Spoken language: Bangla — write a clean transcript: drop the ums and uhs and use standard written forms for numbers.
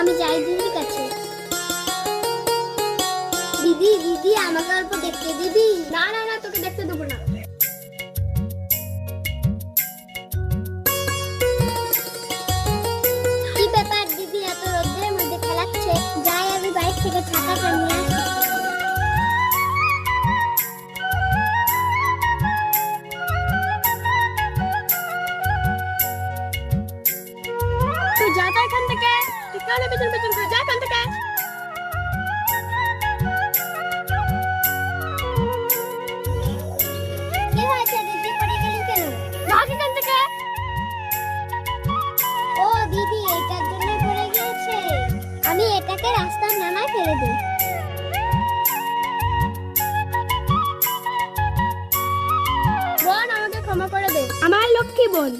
আমি যাই দিদির কাছে। দিদি দিদি আমাকে অল্প দেখতে দিদি। না না না, তোকে দেখতে দেবো না। কি ব্যাপার দিদি এত রোদ্রের মধ্যে খেলাচ্ছে? যাই আমি বাইরে থেকে ছাতাটা নিয়ে আসি। তুই যা এখান থেকে, তুই কেন পেছন পেছন করে যা এখান থেকে। কি হয়েছে দিদি, পড়ে গেলি কেন? ভাগ এখান থেকে। ও দিদি এটার জন্য পড়ে গিয়েছে। আমি এটাকে রাস্তার নামায় ফেলে দিই। বোন, আমাকে ক্ষমা করে দে। আমার লক্ষ্মী বোন।